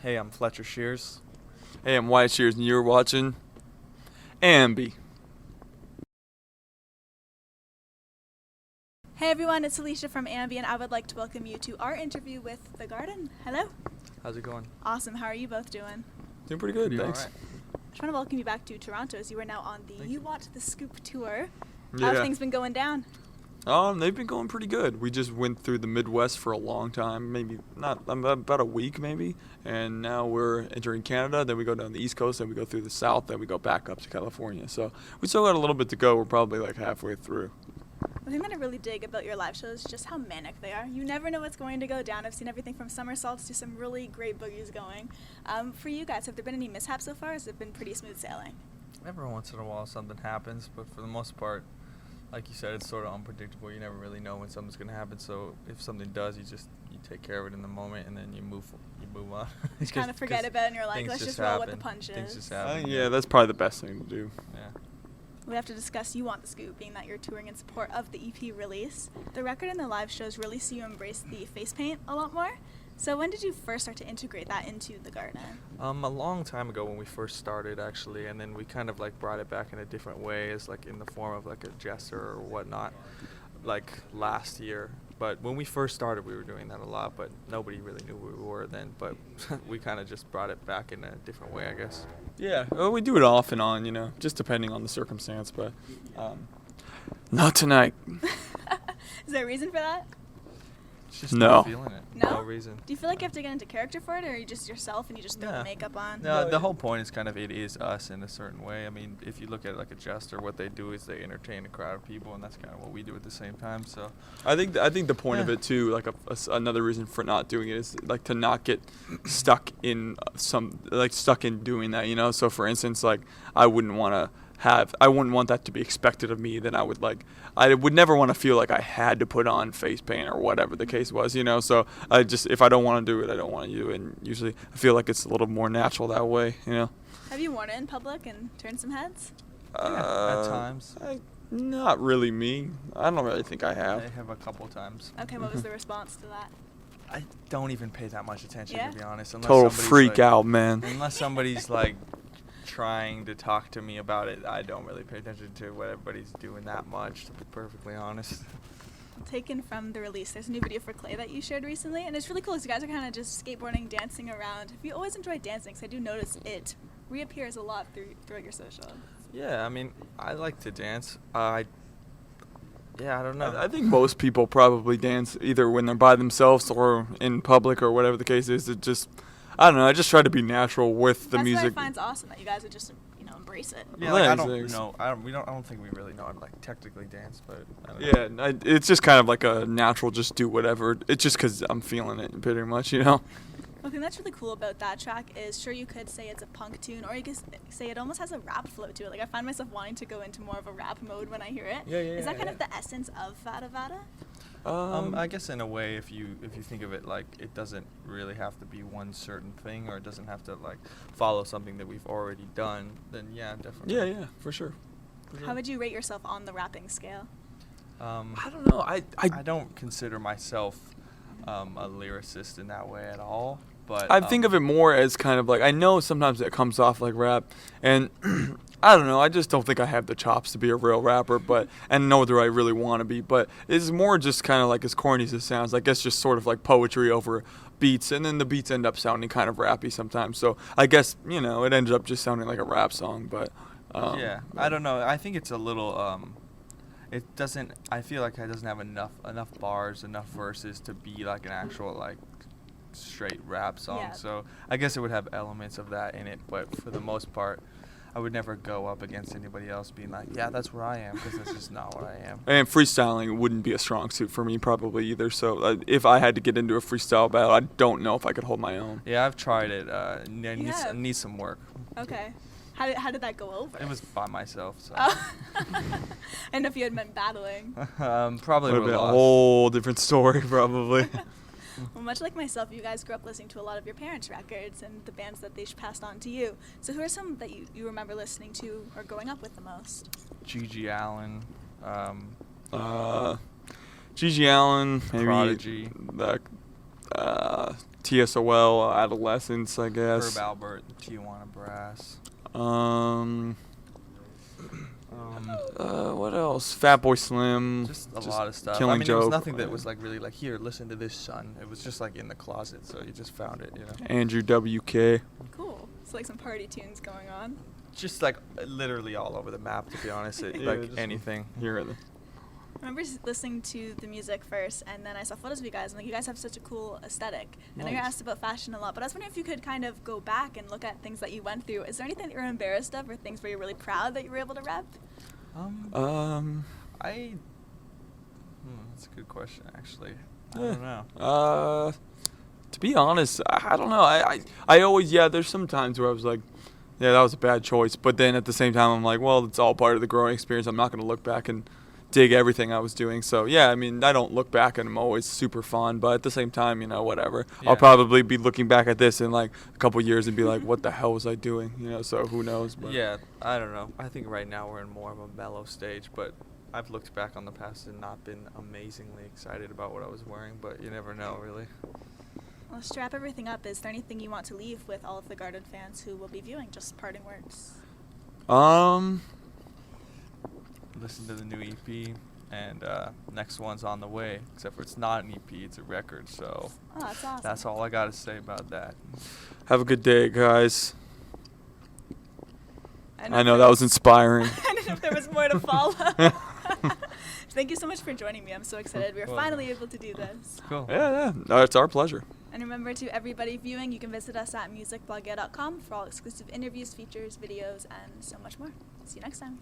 Hey, I'm Fletcher Shears. Hey, I'm Wyatt Shears, and you're watching AMBY. Hey everyone, it's Alicia from AMBY, and I would like to welcome you to our interview with The Garden. Hello. How's it going? Awesome. How are you both doing? Doing pretty good, thanks. All right. I just want to welcome you back to Toronto, as you are now on the Thank You you. Want the Scoop tour. Yeah. How have things been going down? They've been going pretty good. We just went through the Midwest for a long time, maybe not about a week, maybe, and now we're entering Canada. Then we go down the East Coast, then we go through the South, then we go back up to California. So we still got a little bit to go. We're probably like halfway through. The thing that I really dig about your live shows is just how manic they are. You never know what's going to go down. I've seen everything from somersaults to some really great boogies going. For you guys, have there been any mishaps so far, or has it been pretty smooth sailing? Every once in a while something happens, but for the most part, like you said, it's sort of unpredictable. You never really know when something's going to happen. So if something does, you take care of it in the moment, and then you move on. You kind of forget about it, and you're like, let's just roll with the punches. Things just happen. Yeah, that's probably the best thing to do. Yeah. We have to discuss You Want the Scoop, being that you're touring in support of the EP release. The record and the live shows really see you embrace the face paint a lot more. So when did you first start to integrate that into The Garden? A long time ago when we first started, actually, and then we kind of like brought it back in a different way, as like in the form of like a jester or whatnot, like last year. But when we first started, we were doing that a lot, but nobody really knew who we were then. But we kind of just brought it back in a different way, I guess. Yeah, well, we do it off and on, just depending on the circumstance, but not tonight. Is there a reason for that? It's just No. not feeling it. No? No reason. Do you feel like you have to get into character for it, or are you just yourself and you just throw the makeup on? No, the whole point is kind of it is us in a certain way. I mean, if you look at it like a jester, what they do is they entertain a crowd of people, and that's kind of what we do at the same time. So I think the point of Yeah. it too, like another reason for not doing it is like to not get stuck in stuck in doing that, So for instance, like I wouldn't want that to be expected of me. Then I would never want to feel like I had to put on face paint or whatever the case was, So if I don't want to do it, I don't want to do it. And usually I feel like it's a little more natural that way, Have you worn it in public and turned some heads? at times. Not really me. I don't really think I I have. have a couple times. Okay, what was the response to that? I don't even pay that much attention, Yeah? to be honest. Unless Total somebody's freak like, out, man. Unless somebody's like trying to talk to me about it, I don't really pay attention to what everybody's doing that much, to be perfectly honest. Taken from the release, there's a new video for Clay that you shared recently, and it's really cool because you guys are kind of just skateboarding, dancing around. Have you always enjoyed dancing? Because I do notice it reappears a lot throughout your social. Yeah, I mean, I like to dance. I don't know. I think most people probably dance either when they're by themselves or in public or whatever the case is. It just, I don't know. I just try to be natural with the That's music. what I find awesome, that you guys would just, embrace it. Yeah, like, I Thanks. don't think we really know how to like technically dance, but I don't know. Yeah, it's just kind of like a natural, just do whatever. It's just because I'm feeling it pretty much, One thing that's really cool about that track is, sure, you could say it's a punk tune, or you could say it almost has a rap flow to it. Like, I find myself wanting to go into more of a rap mode when I hear it. Is that kind of the essence of Vada Vada? I guess in a way, if you think of it, like, it doesn't really have to be one certain thing, or it doesn't have to like follow something that we've already done, then yeah, definitely. Yeah, for sure. How would you rate yourself on the rapping scale? I don't know. I don't consider myself a lyricist in that way at all. But I think of it more as kind of like, I know sometimes it comes off like rap, and I don't know, I just don't think I have the chops to be a real rapper, and nor do I really want to be, but it's more just kind of like, as corny as it sounds, I guess just sort of like poetry over beats, and then the beats end up sounding kind of rappy sometimes, so I guess, it ended up just sounding like a rap song, but... yeah, I don't know, I think it's a little... I feel like it doesn't have enough bars, enough verses to be like an actual like straight rap song. Yeah. So I guess it would have elements of that in it, but for the most part, I would never go up against anybody else being like, yeah, that's where I am, because that's just not what I am. And freestyling wouldn't be a strong suit for me probably either, so if I had to get into a freestyle battle, I don't know if I could hold my own. Yeah, I've tried it. Needs some work. Okay. How did that go over? It was by myself, so. Oh. I know if you had meant battling. Probably Would have would been a have lost. whole different story probably. Well, much like myself, you guys grew up listening to a lot of your parents' records and the bands that they passed on to you. So who are some that you remember listening to or growing up with the most? G.G. Allen. G.G. Allen, maybe Prodigy. TSOL, Adolescence, I guess. Herb Albert, Tijuana Brass. What else? Fatboy Slim. Just a lot of stuff. Killing I mean, Joke. it was nothing that was like really like, here, listen to this, son. It was just like in the closet, so you just found it, you know. Andrew WK. Cool. So like some party tunes going on. Just like literally all over the map, to be honest. Yeah, Like just anything. Here are the. I remember listening to the music first, and then I saw photos of you guys, and like you guys have such a cool aesthetic. I know you're Nice. asked about fashion a lot, but I was wondering if you could kind of go back and look at things that you went through. Is there anything that you're embarrassed of, or things where you're really proud that you were able to rep? That's a good question, actually. I don't know. To be honest, I don't know. I always, there's some times where I was like, yeah, that was a bad choice. But then at the same time, I'm like, well, it's all part of the growing experience. I'm not going to look back and dig everything I was doing. So, yeah, I mean, I don't look back and I'm always super fun. But at the same time, you know, whatever. Yeah. I'll probably be looking back at this in like a couple years and be like, what the hell was I doing? You know, so who knows? But Yeah, I don't know. I think right now we're in more of a mellow stage, but I've looked back on the past and not been amazingly excited about what I was wearing, but you never know, really. Well, to wrap everything up, is there anything you want to leave with all of the Garden fans who will be viewing? Just parting words. Listen to the new EP, and next one's on the way, except for it's not an EP, it's a record, so Oh, that's awesome. that's all I got to say about that. have a good day, guys. I know if that was inspiring. I didn't know if there was more to follow. Thank you so much for joining me. I'm so excited. We are Well, finally able to do this. Cool. Yeah. No, it's our pleasure. And remember, to everybody viewing, you can visit us at musicblogger.com for all exclusive interviews, features, videos, and so much more. See you next time.